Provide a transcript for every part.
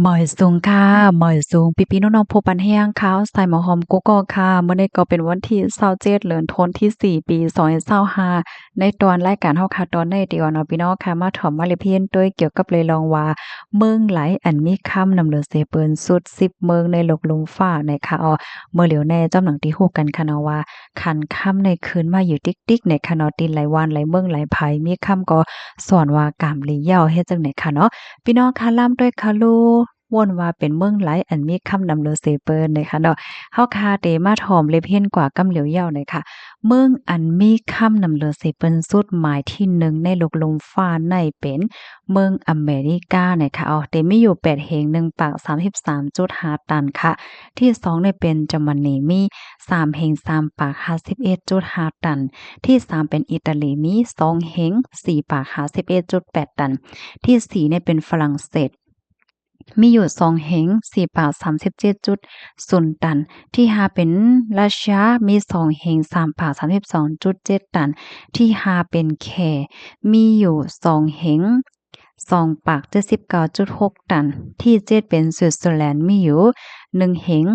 หมอยสูงค่ะหมอยสูงพี่ๆน้องๆผู้ปันแห้งค่ะสไตล์หมอหอมโกโก้ค่ะมื้อนี้ก็เป็นวันที่27เดือนธันวาคมที่4ปี2025ในตอนรายการเฮาค่ะตอนในที่ว่าเนาะพี่น้องค่ะมาถ่อมมาเลเพนด้วยเกี่ยวกับเลยลองว่าเมืองไหลอันมีค่ำนำเลือเสเปิ้นสุด10เมืองในโลกลมฟ้านะคะเมื่อเหลียวแน่จ้ำหนังที่ฮู้กันค่ะเนาะว่าคันค่ำในคืนมาอยู่ติ๊กๆในค่ะเนาะตินหลายวันหลายเมืองหลายไผมีค่ำก็สอนว่ากามลีเหย้าเฮ็ดจังได๋ค่ะเนาะ พี่น้องคะล่ำด้วยคะลูว่นว่าเป็นเมืองไหลอันมีคำนำเลือเสเปิ้นนะคะเนาะเฮาคาเตมาถ่อมเล็บเห็นกว่ากำเหลียวเหย้าน่อยค่ะเมืองอันมีคำนำเลือเสเปิ้นสุดหมายที่1ในโลกลมฟ้าในเป็นเมืองอเมริกานะคะเตมีอยู่8แห่ง1ปาก33.5ตันค่ะที่2เนี่ยเป็นเยอรมนีมี3แห่ง3ปาก51.5ตันที่3เป็นอิตาลีมี2แห่ง4ปาก51.8ตัน ที่4เนี่ยเป็นฝรั่งเศสมีอยู่2แห่ง4บาท37.0ตันที่5เป็นรัสเซียมี2แห่ง3บาท32.7ตันที่5เป็นแคมีอยู่2แห่ง2ปาก79.6ตันที่7เป็นสวิตเซอร์แลนด์มีอยู่1แห่ง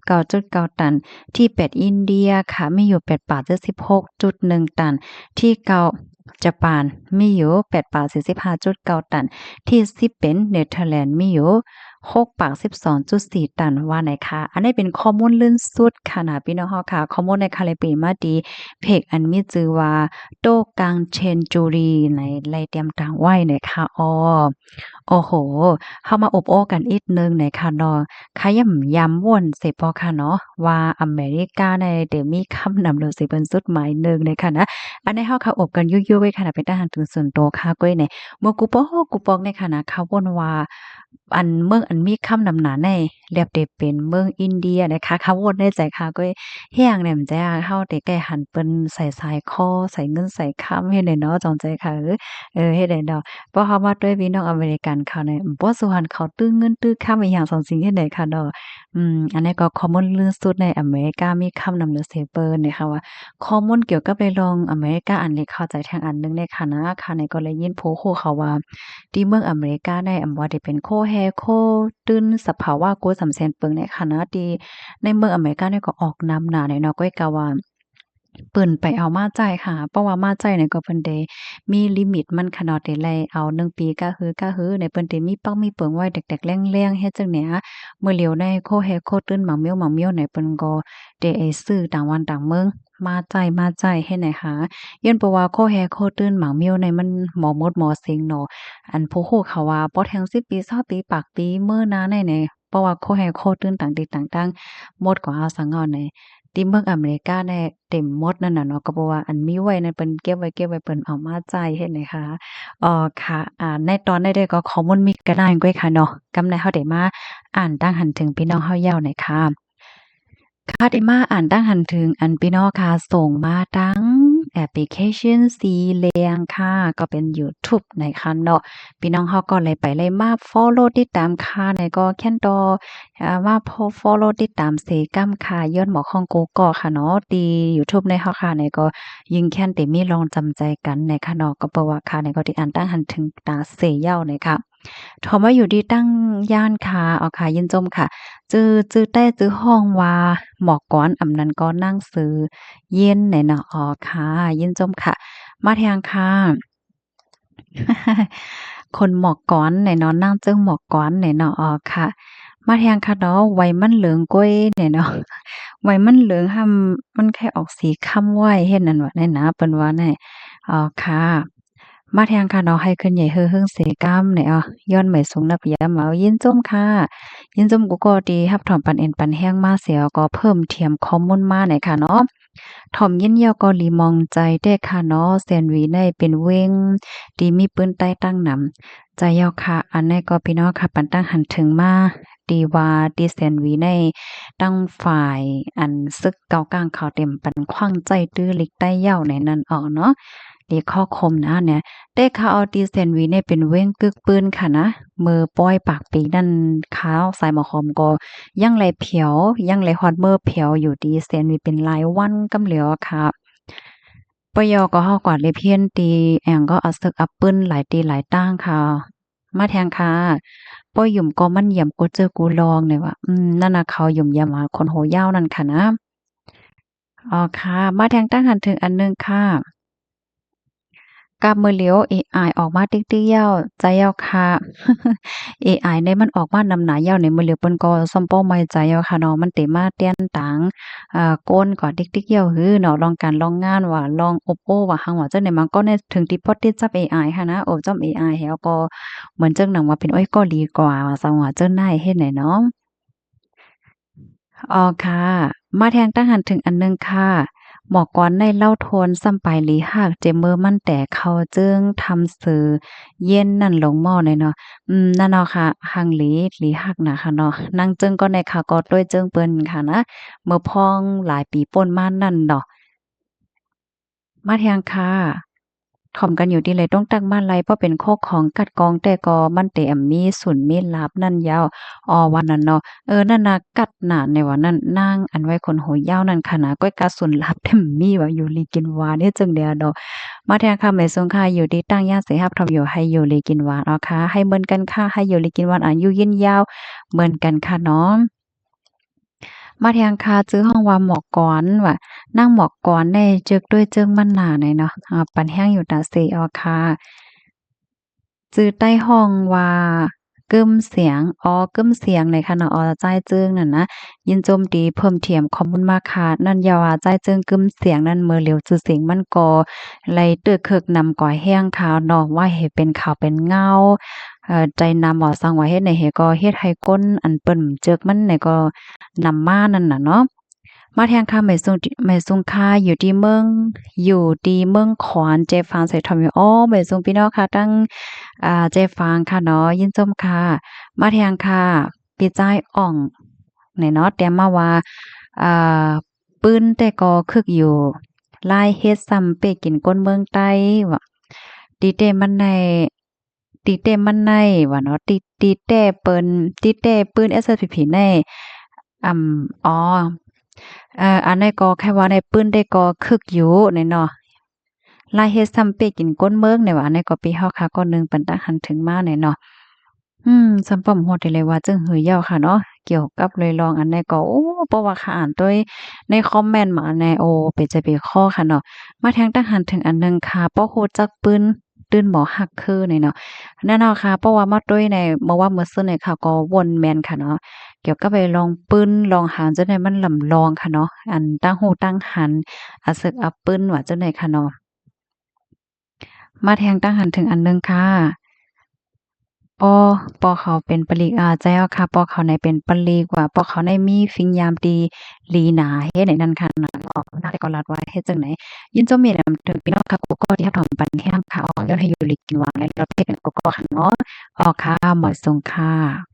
39.9ตันที่8อินเดียค่ะมีอยู่8ปาก76.1ตันที่9ญี่ปุ่นมีอยู่8ปาก45.9ตันที่10เป็นเนเธอร์แลนด์มีอยู่6ปาก12.4ตันว่าไหนคะอันนี้เป็นข้อมูลลื่นสุดค่ะนะพี่น้องเฮาค่ะข้อมูลในคาลิปีมาดีเพจอันมีชื่อว่าโตกังเชนจูรีในไล่เตรียมต่างไว้นะคะโอ้โหเฮามาอบโอ้กันอีกนึงในค่ะเนาะขย่ำย้ำวนสิบ่ค่ะเนาะว่าอเมริกาในได้มีคำนำเลือสิเป็นสุดหมายหนึ่งในค่ะนะ อันนี้เฮาค่ะอบกันยั่วๆไว้ค่ะเป็นอาหารถึงส่วนตัวค่ะก้อยเนี่ยเมื่อกูปองในค่ะนะเขาว่นว่าอันเมืองอันมีคำนำหน้าในเรียบได้เป็นเมืองอินเดียนะคะเขาวนในใจค่ะก้อยเฮียงเนี่ยมันจะเฮาได้แก้หันเปิ้นใส่สายคอใส่เงินใส่คำเฮ็ดได้เนาะจองใจค่ะเฮ็ดได้ดอกเพราะเฮามาด้วยพี่น้องอเมริกันเขาเนี่ยบ่สู้หันเขาตื้อเงินตื้อคำอีหยังสองสิ่งเฮ็ดได้ค่ะเนาะอันนี้ก็คอมมอนลื่นสุดในอเมริกามีคำนำเลือเซเปิ้นนะคะว่า ข้อมูลเกี่ยวกับไปลองอเมริกาอันนี้เข้าใจทางอันหนึงในค่ะนะค่ะในก็เลยยินโผโคเขาว่าที่เมืองอเมริกาในอำว่าที่เป็นโคแฮโคตื้นสภาวะโกสำแสนเปิงในค่ะนะที่ในเมืองอเมริกาเนี่ยก็ออกนำหน้าเนี่ยเนาะก้อยกะว่าเปิ้นไปเอามาจ่ายค่ะเพราะว่ามาจ่ายเนี่ยก็เพิ่นได้มีลิมิตมันค่ะเนาะได้ไล่เอา1 ปีก็คือในเปิ้นได้มีปักมีเปิงไว้แตกๆแรงๆเฮ็ดจังเนี้ยเมื่อเหลียวในโคแฮโคตื้นหมักเมี่ยวๆในเปิ้นก็ได้ไอ้ซื้อต่างวันต่างเมือง มาใจให้ไหนคะย้อนเพราะว่าโคแฮโคตื้นหมางเมียวในมันหมอมดหมอเซ็งเนาะอันผู้ฮู้เขาว่าบ่แทง10ปี20ปีปากปีเมื่อนาในเพราะว่าโคแฮโคตื้นต่างติต่างตั้งหมดก็เอาสังเอาในที่เมืองอเมริกาเนี่ยเต็มหมดนั่นน่ะเนาะก็เพราะว่าอันมีไว้นั่นเปิ้นเก็บไว้เปิ้นเอามาจ่ายเฮ็ดไหนคะค่ะในตอนได้ก็ข้อมูลมีก็ได้ก้อยค่ะเนาะกำในเฮาได้มาอ่านตั้งหันถึงพี่น้องเฮายาวหน่อยค่ะ ค่ะได้มาอ่านตั้งหันถึงอันพี่น้องค่ะส่งมาทั้งแอปพลิเคชันสีเหลืองค่ะก็เป็นยูทูบนะคะเนาะพี่น้องเขาก็เลยไปเลยมาฟอลโลว์ติดตามค่ะในก็แค่นต่อมาฟอลโลว์ติดตามเสกำค่ะย้อนหมอของโกกอค่ะเนาะตียูทูบในเฮาค่ะในก็ยิงแค่นเต็มีลองจำใจกันในค่ะเนาะก็เพราะว่าค่ะในก็ที่อ่านตั้งหันถึงตาเสยเย้าในค่ะถอมาอยู่ที่ตั้งย่านค่ะเอาค่ะยินจมค่ะ จื้อแต้จื้อห้องว่าหมอกก้อนอำนั้นก็นั่งซื้อเย็นไหนเนาะอ๋อค่ะยินจมค่ะมาแทงค่ะคนหมอกก้อนไหนเนาะนั่งเจิ้งหมอกก้อนไหนเนาะอ๋อค่ะมาแทงค่ะเนาะไว้มันเหลืองก้อยไหนเนาะไว้มันเหลืองห่ำมันแค่ออกสีค่ำไว้เฮ็ดนั่นว่าแน่นะเปิ้นว่าแน่อ๋อค่ะมาแทงค่ะเนาะให้ขึ้นใหญ่เฮือๆเสกำไหนอ้อย้อนไหมสูงนับยามเอายินจมค่ะ ยินจมกูก็ดีรับถอมปันเอ็นปันแห้งมาเสียก็เพิ่มเทียมข้อมูลมาหน่อยค่ะเนาะถ่อมยินยอก็ลีมองใจได้ค่ะเนาะแซนวีในเป็นเว้งดีมีปืนใต้ตั้งนำใจยอค่ะอันนี้ก็พี่น้องค่ะปันตั้งหันถึงมาดีว่าดีแซนวีในตั้งฝ่ายอันซึกเกากลางเขาเต็มปันขว้างใจตื้อลิกใต้เย้าในนั้นออกเนาะดีข้อคมนะเนี่ย ได้ข่าวเอาตีแซนด์วิชเนี่ยเป็นเว้งกึกปืนค่ะนะมือป้อยปากปีนั่นข้าวใส่หมอหอมก็ยังไหลเผียวยังไหลฮอดมือเผียวอยู่ดีแซนด์วิชเป็นหลายวันกำเหลียวค่ะปยก็เฮาก่อนเลยเพี้ยนตีแองก็เอาซึกอัปปื้นหลายตีหลายตั้งค่ะ มาแทงค่ะป้อยหยุ่มก็มันเหยี่ยมกูเจอกูลองเนี่ยว่ะนั่นน่ะเขาหยุ่มยำหาคนโหยาวนั่นค่ะนะอ๋อค่ะมาแทงตั้งหันถึงอันหนึ่งค่ะกับมือเหลียวเอไอออกมาติ๊กๆเย้าใจเย้าค่ะเอไอเนี่ยมันออกมานำหน้าเย้าในมือเหลียวเปิ้นก็ซ่อมเป้าไม่ใจเย้าค่ะเนาะมันเต็มมาเตียนตังก้นก็ติ๊กๆเย้าฮื้อเนาะลองการลองงานว่าลองอบโอ้ว่าหังว่าจังได๋มันก็เนี่ยถึงที่พอติดจับเอไอหันนะโอ้จ้อมเอไอแล้วก็เหมือนจังหนังว่าเป็นโอ๊ยเกาหลีกว่าว่าซังว่าเจิ้นได้เฮ็ดไหนเนาะ อ๋อค่ะมาแทงตั้งหันถึงอันหนึ่งค่ะหมอกกอนในเล่าโทนซ้ำไปหลีหากเจมเมอร์มันแต่เขาจึงทำสื่อเย็นนั่นลงหม้อเลยเนาะนั่นเนาะค่ะหังหลีหักน่ะค่ะเนาะนั่งจึงก็ในค่ะก็ด้วยจึงเปิ้นค่ะนะเมื่อพ้องหลายปีป่นมานั่นเนาะมาแทงค่ะ ถ่อมกันอยู่ดีเลยต้องตั้งบ้านไรเพราะเป็นโคกของกัดกองแต่ก็มันเต็มมีสุนมีลาบนั่นยาววันนั้นเนาะนั่นน่ะกัดหนาในวันนั้นนางอันไว้คนโหยาวนั่นค่ะนะก้อยกาสุนลาบเต็มมีว่าอยู่ลีกินหวานเนี่ยจึงเดียวดอกมาแทนค่ะแม่ทรงค่ะอยู่ดีตั้งย่าเสฮับทำอยู่ให้อยู่ลีกินหวานเอาค่ะให้เหมือนกันค่ะให้อยู่ลีกินหวานอายุยืนยาวเหมือนกันค่ะเนาะ มาแทงคาจื้อห้องว่าหมอกกอนว่านั่งหมอกกอนในจึกด้วยเจิงมันหนาหน่อยเนาะปันแห้งอยู่ตาเซออค่ะจื้อใต้ห้องว่ากึ้มเสียงกึ้มเสียงในค่ะเนาะจ้ายจึงนั่นนะยินโจมตีเพิ่มเทียมขอบคุณมากค่ะนั่นอย่าว่าจ้ายจึงกึ้มเสียงนั่นเมื่อเหลียวจื้อเสียงมันก็ไหลตึกคึกนำก่อยแห้งขาวเนาะว่าเฮ็ดเป็นขาวเป็นเงาใจนำว่าสังว่าเฮ็ดในเฮ็ดก็เฮ็ดให้ก้นอันเปิ้นเจิกมันเนี่ยก็นำมานั่นน่ะเนาะ มาแทงค่ะไม่ซุงค่ะอยู่ที่เมืองขอนเจฟางใส่ทอมอยู่ไม่ซุงพี่น้องค่ะตั้งเจฟางค่ะเนาะยินจมค่ะมาแทงค่ะพี่จ้ายอ่องเนี่ยเนาะแต้มมาว่าอ่าปืนแต่ก็คึกอยู่ลายเฮ็ดซ้ำเปกินก้นเมืองใต้ว่าตีเตมันในตีเตมันในว่าเนาะตีแต่เปิ้นตีแต่ปืน SSPP ในอ๋อ อันนี้ก็แค่ว่าในปื้นได้ก็คึกอยู่เนี่ยเนาะลายเฮ็ดซ้ำเปกินก้นเมืองเนี่ยว่าอันนี้ก็ปีเฮาค่ะก็นึงปันตักหันถึงมาเนี่ยเนาะสำป้อมโฮดได้เลยว่าจึงหือยาวค่ะเนาะเกี่ยวกับเลยลองอันนี้ก็เพราะว่าค่ะอ่านด้วยในคอมเมนต์มาแน่เป็นใจเป็นข้อค่ะเนาะมาแทงตักหันถึงอันหนึงค่ะป้อฮู้จักปืนตื่นบ่ฮักคือเนี่ยเนาะแน่นอนค่ะเพราะว่ามาด้วยในเมื่อว่ามื้อซื่อเนี่ยค่ะก็วนแม่นค่ะเนาะ เกี่ยวกับไปลองปึ้นลองหาจังได๋มันลำลองค่ะเนาะอันตั้งหูตั้งหันอาสึกอัปปึ้นว่าจังได๋ค่ะเนาะมาแทงตั้งหันถึงอันหนึ่งค่ะปอเขาเป็นปลีกใจเอาค่ะปอเขาในเป็นปลีกว่าปอเขาในมีฟิงยามดีหลีหนาเฮ็ดให้นั่นค่ะน่ะนาแต่ก็ลัดไว้เฮ็ดจังไหนยินจมมีนำถึงพี่น้องค่ะกูก็ที่ทำปันแห้งค่ะยอดให้อยู่หลีกินหวานและประเภทเป็นกูก็ค่ะเนาะค่ะหมดสงค่ะ